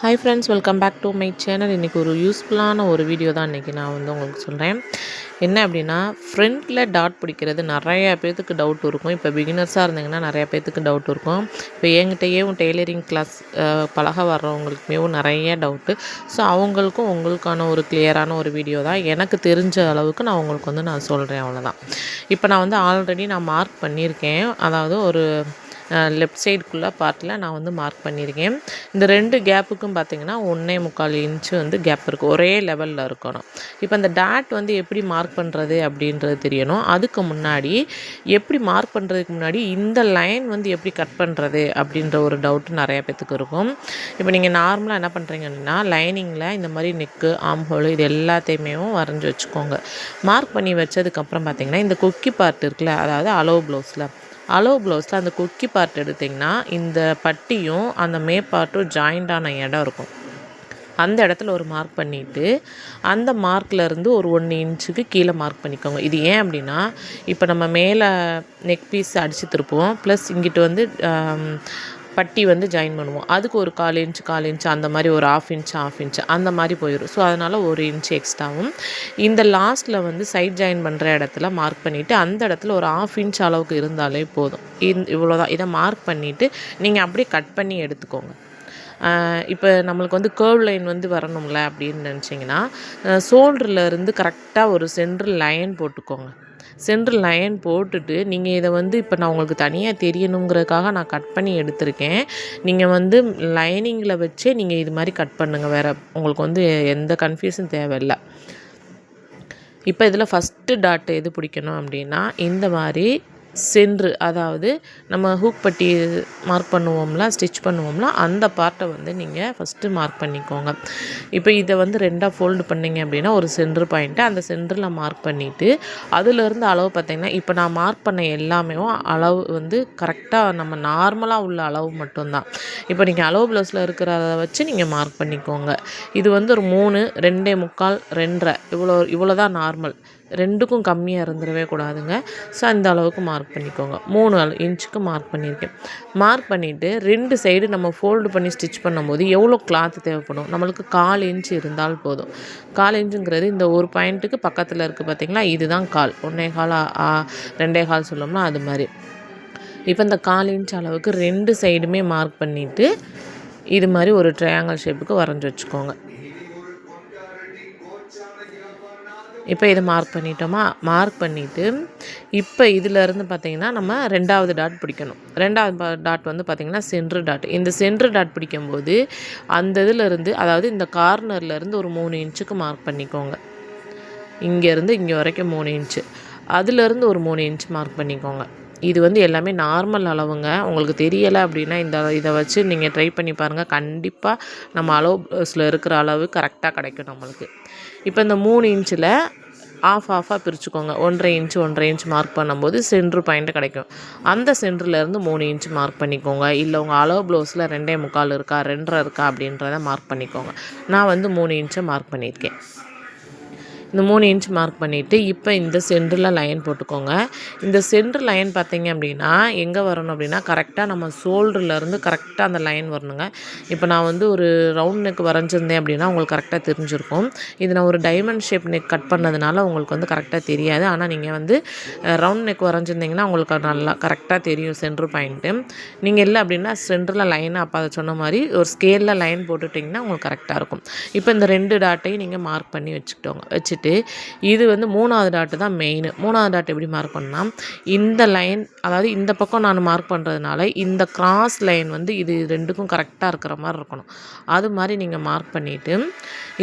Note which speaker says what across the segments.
Speaker 1: Hi friends, welcome back to my channel. இன்றைக்கி ஒரு யூஸ்ஃபுல்லான ஒரு வீடியோ தான் இன்றைக்கி நான் உங்களுக்கு சொல்கிறேன். என்ன அப்படின்னா, ஃப்ரண்ட்டில் டாட் பிடிக்கிறது நிறையா பேர்த்துக்கு டவுட் இருக்கும். இப்போ பிகினர்ஸாக இருந்தீங்கன்னா நிறையா பேர்த்துக்கு டவுட் இருக்கும். இப்போ என்கிட்டயேவும் டெய்லரிங் கிளாஸ் பழக வர்றவங்களுக்குமேவும் நிறைய டவுட்டு. ஸோ அவங்களுக்கும் உங்களுக்கான ஒரு கிளியரான ஒரு வீடியோ தான். எனக்கு தெரிஞ்ச அளவுக்கு நான் உங்களுக்கு நான் சொல்கிறேன், அவ்வளோதான். இப்போ நான் ஆல்ரெடி மார்க் பண்ணியிருக்கேன். அதாவது ஒரு லெஃப்ட் சைடுக்குள்ளே பார்ட்டில் நான் மார்க் பண்ணியிருக்கேன். இந்த 2 கேப்புக்கும் பார்த்திங்கன்னா 1.25 இன்ச்சு கேப் இருக்குது. ஒரே லெவலில் இருக்கணும். இப்போ அந்த டாட் எப்படி மார்க் பண்ணுறது அப்படின்றது தெரியணும். அதுக்கு முன்னாடி எப்படி மார்க் பண்ணுறதுக்கு முன்னாடி இந்த லைன் எப்படி கட் பண்ணுறது அப்படின்ற ஒரு டவுட்டு நிறையா பேத்துக்கு இருக்கும். இப்போ நீங்கள் நார்மலாக என்ன பண்ணுறீங்க அப்படின்னா, லைனிங்கில் இந்த மாதிரி நெக்கு, ஆம் ஹோல் இது எல்லாத்தையுமே வரைஞ்சி வச்சுக்கோங்க. மார்க் பண்ணி வச்சதுக்கப்புறம் பார்த்திங்கன்னா, இந்த கொக்கி பார்ட் இருக்குல்ல, அதாவது அளவு ப்ளவுஸில் அந்த கொக்கி பார்ட் எடுத்திங்கன்னா, இந்த பட்டியும் அந்த மேப்பார்ட்டும் ஜாயிண்டான இடம் இருக்கும். அந்த இடத்துல ஒரு மார்க் பண்ணிவிட்டு, அந்த மார்க்லேருந்து ஒரு 1 இன்ச்சுக்கு கீழே மார்க் பண்ணிக்கோங்க. இது ஏன் அப்படின்னா, இப்போ நம்ம மேலே நெக் பீஸ் அடித்து திருப்புவோம், ப்ளஸ் இங்கிட்டு பட்டி ஜாயின் பண்ணுவோம். அதுக்கு ஒரு 1/4 இன்ச் அந்த மாதிரி ஒரு 1/2 இன்ச் அந்த மாதிரி போயிடும். ஸோ அதனால் 1 இன்ச் எக்ஸ்ட்ராவும் இந்த லாஸ்ட்டில் சைட் ஜாயின் பண்ணுற இடத்துல மார்க் பண்ணிவிட்டு, அந்த இடத்துல ஒரு 1/2 இன்ச் அளவுக்கு இருந்தாலே போதும். இவ்வளோதான். இதை மார்க் பண்ணிவிட்டு நீங்கள் அப்படியே கட் பண்ணி எடுத்துக்கோங்க. இப்போ நம்மளுக்கு கேர்வ் லைன் வரணும்ல அப்படின்னு நினச்சிங்கன்னா, ஷோல்டர்லேருந்து கரெக்டாக ஒரு சென்ட்ரல் லைன் போட்டுக்கோங்க. சென்ட்ரல் லைன் போட்டுட்டு நீங்கள் இதை இப்போ நான் உங்களுக்கு தனியாக தெரியணுங்கிறதுக்காக நான் கட் பண்ணி எடுத்திருக்கேன். நீங்கள் லைனிங்கில் வச்சே நீங்கள் இது மாதிரி கட் பண்ணுங்கள். வேறு உங்களுக்கு எந்த கன்ஃபியூஷன் தேவையில்லை. இப்போ இதில் ஃபஸ்ட்டு டாட் எது பிடிக்கணும் அப்படின்னா, இந்த மாதிரி சென்ட்ரு, அதாவது நம்ம ஹூக் பட்டி மார்க் பண்ணுவோம்ல, ஸ்டிச் பண்ணுவோம்ல, அந்த பார்ட்டை நீங்கள் ஃபஸ்ட்டு மார்க் பண்ணிக்கோங்க. இப்போ இதை 2ஆக ஃபோல்டு பண்ணிங்க அப்படின்னா ஒரு சென்ட்ரு பாயிண்ட்டு, அந்த சென்டரில் மார்க் பண்ணிவிட்டு, அதிலேருந்து அளவு பார்த்திங்கன்னா, இப்போ நான் மார்க் பண்ண எல்லாமே அளவு கரெக்டாக நம்ம நார்மலாக உள்ள அளவு மட்டும்தான். இப்போ நீங்கள் அளவு ப்ளவுஸில் இருக்கிறத வச்சு நீங்கள் மார்க் பண்ணிக்கோங்க. இது ஒரு 3, 2.25, 2.5 இவ்வளோ தான் நார்மல். 2க்கும் கம்மியாக இருந்துடவே கூடாதுங்க. ஸோ அந்த அளவுக்கு மார்க் பண்ணிக்கோங்க. 3 இன்ச்சுக்கு மார்க் பண்ணியிருக்கேன். மார்க் பண்ணிவிட்டு 2 சைடு நம்ம ஃபோல்டு பண்ணி ஸ்டிச் பண்ணும்போது எவ்வளோ கிளாத் தேவைப்படும், நம்மளுக்கு 1/4 இன்ச்சு இருந்தால் போதும். 1/4 இன்ச்சுங்கிறது இந்த ஒரு பாயிண்ட்டுக்கு பக்கத்தில் இருக்குது பார்த்திங்களா, இதுதான் 1/4, 1.25 2.25 சொல்லோம்னா அது மாதிரி. இப்போ இந்த 1/4 இன்ச் அளவுக்கு 2 சைடுமே மார்க் பண்ணிவிட்டு, இது மாதிரி ஒரு ட்ரையாங்கிள் ஷேப்புக்கு வரைஞ்சி வச்சுக்கோங்க. இப்போ இதை மார்க் பண்ணிட்டோமா, மார்க் பண்ணிவிட்டு இப்போ இதிலேருந்து பார்த்திங்கன்னா நம்ம 2வது டாட் பிடிக்கணும். 2வது டாட் பார்த்திங்கன்னா சென்ட்ரு டாட். இந்த சென்ட்ரு டாட் பிடிக்கும்போது அந்த இதிலேருந்து, அதாவது இந்த கார்னர்லேருந்து ஒரு 3 இன்ச்சுக்கு மார்க் பண்ணிக்கோங்க. இங்கேருந்து இங்கே வரைக்கும் 3 இன்ச்சு, அதுலேருந்து ஒரு 3 இன்ச் மார்க் பண்ணிக்கோங்க. இது எல்லாமே நார்மல் அளவுங்க. உங்களுக்கு தெரியலை அப்படின்னா இதை வச்சு நீங்கள் ட்ரை பண்ணி பாருங்கள். கண்டிப்பாக நம்ம அளவு ப்ளவுஸில் இருக்கிற அளவு கரெக்டாக கிடைக்கும் நம்மளுக்கு. இப்போ இந்த 3 இன்ச்சில் ஆஃபாக பிரிச்சுக்கோங்க. 1.5 இன்ச் மார்க் பண்ணும்போது சென்ட்ரு பாயிண்ட்டு கிடைக்கும். அந்த சென்டர்லேருந்து 3 இன்ச் மார்க் பண்ணிக்கோங்க. இல்லை உங்கள் அளவு ப்ளவுஸில் 2.25 இருக்கா, 2.5 இருக்கா அப்படின்றத மார்க் பண்ணிக்கோங்க. நான் 3 இன்ச்சை மார்க் பண்ணியிருக்கேன். இந்த 3 இன்ச் மார்க் பண்ணிவிட்டு இப்போ இந்த சென்டரில் லைன் போட்டுக்கோங்க. இந்த சென்டர் லைன் பார்த்திங்க அப்படின்னா எங்கே வரணும் அப்படின்னா, கரெக்டாக நம்ம ஷோல்டர்லேருந்து கரெக்டாக அந்த லைன் வரணுங்க. இப்போ நான் ஒரு ரவுண்ட் நெக் வரைஞ்சிருந்தேன் அப்படின்னா உங்களுக்கு கரெக்டாக தெரிஞ்சிருக்கும். இது நான் ஒரு டைமண்ட் ஷேப் நெக் கட் பண்ணதுனால உங்களுக்கு கரெக்டாக தெரியாது. ஆனால் நீங்கள் ரவுண்ட் நெக் வரைஞ்சிருந்தீங்கன்னா உங்களுக்கு நல்லா கரெக்டாக தெரியும் சென்டர் பாயிண்ட்டு. நீங்கள் இல்லை அப்படின்னா சென்டரில் லைனாக அப்போ அதை சொன்ன மாதிரி ஒரு ஸ்கேலில் லைன் போட்டுட்டிங்கன்னா உங்களுக்கு கரெக்டாக இருக்கும். இப்போ இந்த 2 டாட்டையும் நீங்கள் மார்க் பண்ணி வச்சுட்டு இது 3வது டாட்டு தான் மெயின். 3வது டாட் எப்படி மார்க் பண்ணால், இந்த லைன், அதாவது இந்த பக்கம் நான் மார்க் பண்ணுறதுனால இந்த கிராஸ் லைன் இது 2க்கும் கரெக்டாக இருக்கிற மாதிரி இருக்கணும். அது மாதிரி நீங்கள் மார்க் பண்ணிவிட்டு,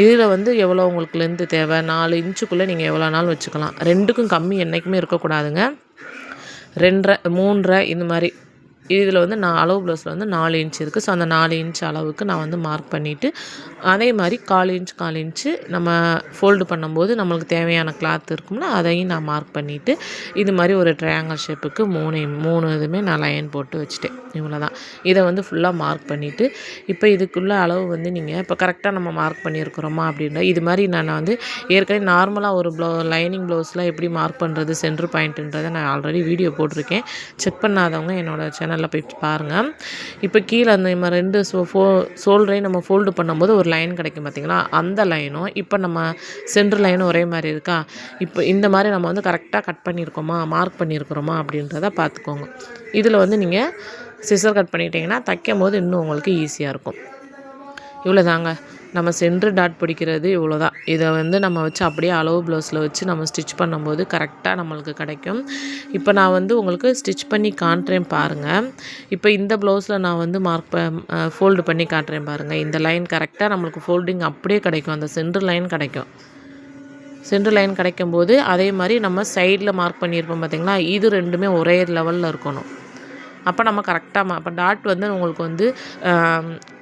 Speaker 1: இதில் எவ்வளோ உங்களுக்கு லென்த்து தேவை, 4 இன்ச்சுக்குள்ளே நீங்கள் எவ்வளோ நாள் வச்சுக்கலாம். 2க்கும் கம்மி என்றைக்குமே இருக்கக்கூடாதுங்க. 2.5, 3.5 இந்த மாதிரி. இதில் நான் அளவு ப்ளவுஸில் 4 இன்ச் இருக்குது. ஸோ அந்த 4 இன்ச் அளவுக்கு நான் மார்க் பண்ணிவிட்டு, அதே மாதிரி 1/4 இன்ச்சு நம்ம ஃபோல்டு பண்ணும்போது நம்மளுக்கு தேவையான கிளாத் இருக்கும்ல, அதையும் நான் மார்க் பண்ணிவிட்டு இது மாதிரி ஒரு ட்ரையாங்கிள் ஷேப்புக்கு 3 இதுவுமே நான் லைன் போட்டு வச்சுட்டேன். இவ்வளோ தான். இதை வந்து ஃபுல்லாக மார்க் பண்ணிவிட்டு இப்போ இதுக்குள்ள அளவு வந்து நீங்கள் இப்போ கரெக்டாக நம்ம மார்க் பண்ணியிருக்கிறோமா அப்படின்னா இது மாதிரி நான் வந்து ஏற்கனவே நார்மலாக ஒரு லைனிங் ப்ளவுஸ்லாம் எப்படி மார்க் பண்ணுறது சென்டர் பாயிண்ட்டுன்றதை நான் ஆல்ரெடி வீடியோ போட்டிருக்கேன். செக் பண்ணாதவங்க என்னோடய சேனலில் போய் பாருங்கள். இப்போ கீழே அந்த நம்ம 2 ஷோல்டரையும் நம்ம ஃபோல்டு பண்ணும்போது ஒரு லைன் கிடைக்கும் பார்த்தீங்களா, அந்த லைனும் இப்போ நம்ம சென்டர் லைனும் ஒரே மாதிரி இருக்கா. இப்போ இந்த மாதிரி நம்ம வந்து கரெக்டாக கட் பண்ணியிருக்கோமா மார்க் பண்ணியிருக்கிறோமா அப்படின்றத பார்த்துக்கோங்க. இதில் வந்து நீங்கள் சிசர் கட் பண்ணிட்டீங்கன்னா தைக்கும் போது இன்னும் உங்களுக்கு ஈஸியாக இருக்கும். இவ்வளோ தாங்க நம்ம சென்டர் டாட் பிடிக்கிறது இவ்வளோ தான். இதை வந்து நம்ம வச்சு அப்படியே அளவு ப்ளவுஸில் வச்சு நம்ம ஸ்டிச் பண்ணும்போது கரெக்டாக நம்மளுக்கு கிடைக்கும். இப்போ நான் வந்து உங்களுக்கு ஸ்டிச் பண்ணி காட்டுறேன் பாருங்கள். இப்போ இந்த ப்ளவுஸில் நான் வந்து ஃபோல்டு பண்ணி காட்டுறேன் பாருங்கள். இந்த லைன் கரெக்டாக நம்மளுக்கு ஃபோல்டிங் அப்படியே கிடைக்கும். அந்த சென்டர் லைன் கிடைக்கும். சென்டர் லைன் கிடைக்கும்போது அதே மாதிரி நம்ம சைடில் மார்க் பண்ணியிருப்போம் பார்த்திங்களா, இது 2மே ஒரே லெவலில் இருக்கணும். அப்போ நம்ம கரெக்டாக அப்போ டாட் வந்து உங்களுக்கு வந்து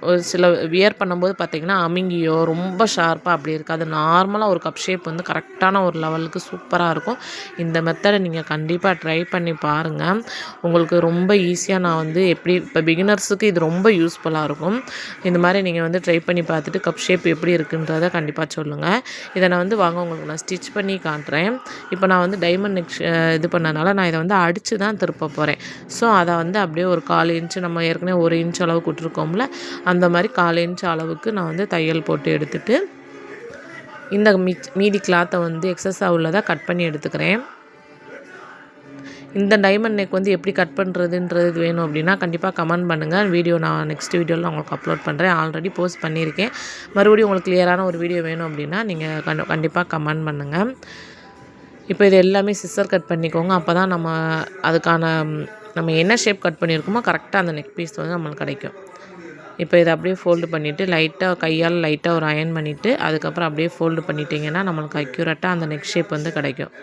Speaker 1: ஒரு சில வியர் பண்ணும்போது பார்த்திங்கன்னா அமுங்கியோ ரொம்ப ஷார்ப்பாக அப்படி இருக்காது. நார்மலாக ஒரு கப் ஷேப் வந்து கரெக்டான ஒரு லெவலுக்கு சூப்பராக இருக்கும். இந்த மெத்தடை நீங்கள் கண்டிப்பாக ட்ரை பண்ணி பாருங்கள். உங்களுக்கு ரொம்ப ஈஸியாக நான் வந்து எப்படி இப்போ பிகினர்ஸுக்கு இது ரொம்ப யூஸ்ஃபுல்லாக இருக்கும். இந்த மாதிரி நீங்கள் வந்து ட்ரை பண்ணி பார்த்துட்டு கப் ஷேப் எப்படி இருக்குன்றதை கண்டிப்பாக சொல்லுங்கள். இதை நான் வந்து வாங்க உங்களுக்கு நான் ஸ்டிச் பண்ணி காட்டுறேன். இப்போ நான் வந்து டைமண்ட் நெக் இது பண்ணனால நான் இதை வந்து அடித்து தான் திருப்ப போகிறேன். ஸோ அதை வந்து அப்படியே ஒரு 1/4 இன்ச்சு நம்ம ஏற்கனவே 1 இன்ச் அளவுக்கு விட்டுருக்கோம்ல, அந்த மாதிரி 1/4 இன்ச் அளவுக்கு நான் வந்து தையல் போட்டு எடுத்துகிட்டு இந்த மீதி கிளாத்தை வந்து எக்ஸஸாக உள்ளதை கட் பண்ணி எடுத்துக்கிறேன். இந்த டைமண்ட் நெக் வந்து எப்படி கட் பண்ணுறதுன்றது வேணும் அப்படின்னா கண்டிப்பாக கமெண்ட் பண்ணுங்கள். வீடியோ நான் நெக்ஸ்ட் வீடியோவில் உங்களுக்கு அப்லோட் பண்ணுறேன். ஆல்ரெடி போஸ்ட் பண்ணியிருக்கேன். மறுபடியும் உங்களுக்கு கிளியரான ஒரு வீடியோ வேணும் அப்படின்னா நீங்கள் கண்டிப்பாக கமெண்ட் பண்ணுங்கள். இப்போ இது எல்லாமே சிசர் கட் பண்ணிக்கோங்க. அப்போ தான் நம்ம என்ன ஷேப் கட் பண்ணியிருக்கோமோ கரெக்டாக அந்த நெக் பீஸ் வந்து நம்மளுக்கு கிடைக்கும். இப்போ இதை அப்படியே ஃபோல்டு பண்ணிவிட்டு கையால் லைட்டாக ஒரு அயன் பண்ணிவிட்டு அதுக்கப்புறம் அப்படியே ஃபோல்டு பண்ணிட்டீங்கன்னா நம்மளுக்கு அக்யூரேட்டாக அந்த நெக் ஷேப் வந்து கிடைக்கும்.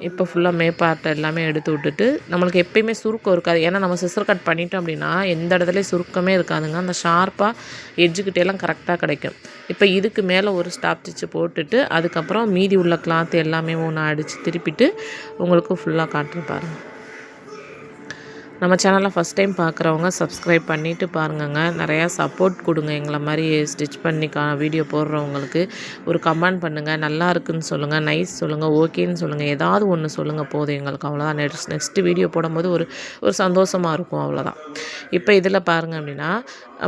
Speaker 1: இப்போ ஃபுல்லாக மேப்பார்ட்டை எல்லாமே எடுத்து விட்டுட்டு நம்மளுக்கு எப்பயுமே சுருக்கம் இருக்காது. ஏன்னா நம்ம சிசர் கட் பண்ணிட்டோம் அப்படின்னா எந்த இடத்துலையும் சுருக்கமே இருக்காதுங்க. அந்த ஷார்ப்பாக எட்ஜுக்கிட்டேலாம் கரெக்டாக கிடைக்கும். இப்போ இதுக்கு மேலே ஒரு ஸ்டாப் ஸ்டிச்சு போட்டுட்டு அதுக்கப்புறம் மீதி உள்ள கிளாத் எல்லாமே ஒன்று அடித்து திருப்பிட்டு உங்களுக்கு ஃபுல்லாக காட்டுறேன் பாருங்கள். நம்ம சேனலை ஃபஸ்ட் டைம் பார்க்குறவங்க சப்ஸ்கிரைப் பண்ணிவிட்டு பாருங்கங்க. நிறையா சப்போர்ட் கொடுங்க. எங்களை மாதிரி ஸ்டிச் பண்ணி வீடியோ போடுறவங்களுக்கு ஒரு கமெண்ட் பண்ணுங்கள். நல்லா இருக்குன்னு சொல்லுங்கள், நைஸ் சொல்லுங்கள், ஓகேன்னு சொல்லுங்கள். ஏதாவது ஒன்று சொல்லுங்கள் போதும் எங்களுக்கு. அவ்வளோதான். நெக்ஸ்ட்டு வீடியோ போடும்போது ஒரு சந்தோஷமாக இருக்கும். அவ்வளோதான். இப்போ இதில் பாருங்கள் அப்படின்னா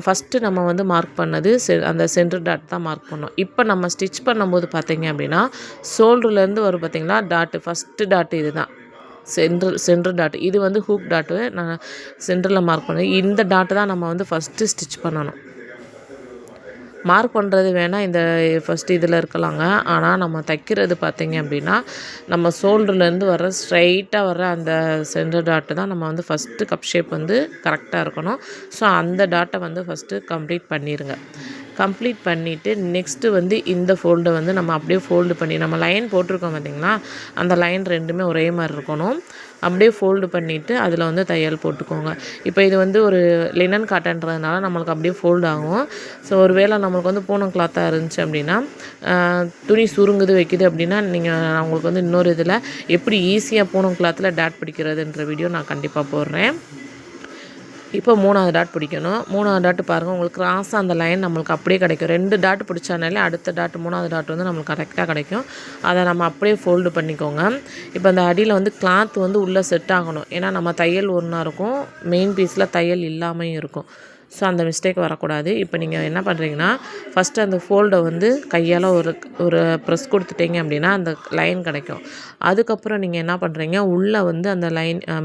Speaker 1: ஃபஸ்ட்டு நம்ம வந்து மார்க் பண்ணது அந்த சென்டர் டாட் தான் மார்க் பண்ணோம். இப்போ நம்ம ஸ்டிச் பண்ணும்போது பார்த்திங்க அப்படின்னா ஷோல்டர்லேருந்து வரும் பார்த்திங்களா டாட்டு, ஃபஸ்ட்டு டாட்டு இது தான் சென்டர் டாட். இது வந்து ஹூக் டாட்டு நான் சென்டரில் மார்க் பண்ணேன். இந்த டாட்டு தான் நம்ம வந்து ஃபஸ்ட்டு ஸ்டிச் பண்ணணும். மார்க் பண்ணுறது வேணால் இந்த ஃபஸ்ட்டு இதில் இருக்கலாங்க. ஆனால் நம்ம தைக்கிறது பார்த்திங்க அப்படின்னா நம்ம ஷோல்டர்லேருந்து வர ஸ்ட்ரைட்டாக வர அந்த சென்டர் டாட்டு தான் நம்ம வந்து ஃபஸ்ட்டு கப் ஷேப் வந்து கரெக்டாக இருக்கணும். ஸோ அந்த டாட்டை வந்து ஃபஸ்ட்டு கம்ப்ளீட் பண்ணிடுங்க. கம்ப்ளீட் பண்ணிவிட்டு நெக்ஸ்ட்டு வந்து இந்த ஃபோல்டை வந்து நம்ம அப்படியே ஃபோல்டு பண்ணி நம்ம லைன் போட்டிருக்கோம் பார்த்திங்களா, அந்த லைன் 2மே ஒரே மாதிரி இருக்கணும். அப்படியே ஃபோல்டு பண்ணிவிட்டு அதில் வந்து தையல் போட்டுக்கோங்க. இப்போ இது வந்து ஒரு லினன் காட்டன்றதுனால நம்மளுக்கு அப்படியே ஃபோல்டு ஆகும். ஸோ ஒரு வேளை நம்மளுக்கு வந்து பூனம் கிளாத்தாக இருந்துச்சு அப்படின்னா துணி சுருங்குது வைக்குது அப்படின்னா நான் உங்களுக்கு வந்து இன்னொரு இதில் எப்படி ஈஸியாக பூனம் கிளாத்தில் டாட் பிடிக்கிறதுன்ற வீடியோ நான் கண்டிப்பாக போடுறேன். இப்போ 3வது டாட் பிடிக்கணும். 3வது டாட்டு பாருங்கள், உங்களுக்கு கிராஸாக அந்த லைன் நம்மளுக்கு அப்படியே கிடைக்கும். 2 டாட் பிடிச்சானாலே அடுத்த டாட் 3வது டாட் வந்து நம்மளுக்கு கரெக்டாக கிடைக்கும். அதை நம்ம அப்படியே ஃபோல்டு பண்ணிக்கோங்க. இப்போ அந்த அடியில் வந்து கிளாத் வந்து உள்ளே செட் ஆகணும். ஏன்னா நம்ம தையல் ஒன்றா இருக்கும், மெயின் பீஸில் தையல் இல்லாமையும் இருக்கும். ஸோ அந்த மிஸ்டேக் வரக்கூடாது. இப்போ நீங்கள் என்ன பண்ணுறீங்கன்னா ஃபஸ்ட்டு அந்த ஃபோல்டை வந்து கையால் ஒரு ப்ரெஸ் கொடுத்துட்டீங்க அப்படின்னா அந்த லைன் கிடைக்கும். அதுக்கப்புறம் நீங்கள் என்ன பண்ணுறீங்க உள்ளே வந்து அந்த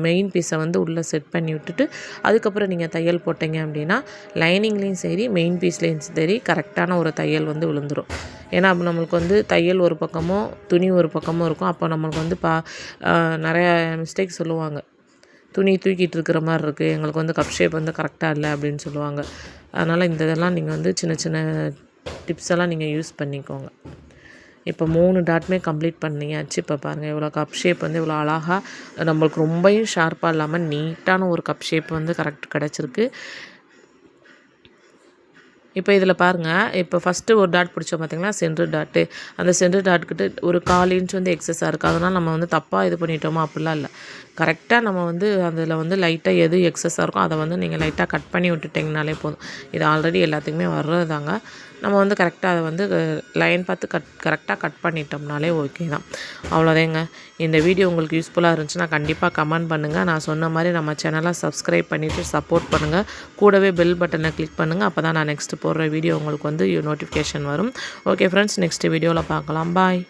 Speaker 1: மெயின் பீஸை வந்து உள்ளே செட் பண்ணி விட்டுட்டு அதுக்கப்புறம் நீங்கள் தையல் போட்டிங்க அப்படின்னா லைனிங்லேயும் சரி மெயின் பீஸ்லேயும் சரி கரெக்டான ஒரு தையல் வந்து விழுந்துடும். ஏன்னா அப்போ நம்மளுக்கு வந்து தையல் ஒரு பக்கமும் துணி ஒரு பக்கமும் இருக்கும். அப்போ நம்மளுக்கு வந்து நிறையா மிஸ்டேக் சொல்லுவாங்க. துணி தூக்கிட்டு இருக்கிற மாதிரி இருக்குது, எங்களுக்கு வந்து கப் ஷேப் வந்து கரெக்டாக இல்லை அப்படின்னு சொல்லுவாங்க. அதனால் இந்த இதெல்லாம் நீங்கள் வந்து சின்ன சின்ன டிப்ஸ் எல்லாம் நீங்கள் யூஸ் பண்ணிக்கோங்க. இப்போ 3 டாட்டுமே கம்ப்ளீட் பண்ணியாச்சு. இப்போ பாருங்கள் இவ்வளோ கப் ஷேப் வந்து இவ்வளோ அழகாக நம்மளுக்கு ரொம்பவும் ஷார்ப்பாக இல்லாமல் நீட்டான ஒரு கப் ஷேப் வந்து கரெக்ட் கிடச்சிருக்கு. இப்போ இதில் பாருங்கள், இப்போ ஃபஸ்ட்டு ஒரு டாட் பிடிச்சோம் பார்த்தீங்களா, சென்டர் டாட்டு. அந்த சென்டர் டாட்கிட்ட ஒரு 1/4 இன்ச் வந்து எக்ஸஸாக இருக்குது. அதனால் நம்ம வந்து தப்பாக இது பண்ணிட்டோமா அப்படிலாம் இல்லை. கரெக்டாக நம்ம வந்து அதில் வந்து லைட்டாக எது எக்ஸஸாக இருக்கோ அதை வந்து நீங்கள் லைட்டாக கட் பண்ணி விட்டுட்டிங்கனாலே போதும். இது ஆல்ரெடி எல்லாத்துக்குமே வர்றது தாங்க. நம்ம வந்து கரெக்டாக அதை வந்து லைன் பார்த்து கரெக்டாக கட் பண்ணிட்டோம்னாலே ஓகே தான். அவ்வளோதாங்க. இந்த வீடியோ உங்களுக்கு யூஸ்ஃபுல்லாக இருந்துச்சுன்னா கண்டிப்பாக கமெண்ட் பண்ணுங்கள். நான் சொன்ன மாதிரி நம்ம சேனலை சப்ஸ்கிரைப் பண்ணிவிட்டு சப்போர்ட் பண்ணுங்கள். கூடவே பெல் பட்டனை கிளிக் பண்ணுங்கள். அப்போ தான் நான் நெக்ஸ்ட்டு போடுற வீடியோ உங்களுக்கு வந்து நோட்டிஃபிகேஷன் வரும். ஓகே ஃப்ரெண்ட்ஸ், நெக்ஸ்ட் வீடியோவில் பார்க்கலாம். பாய்.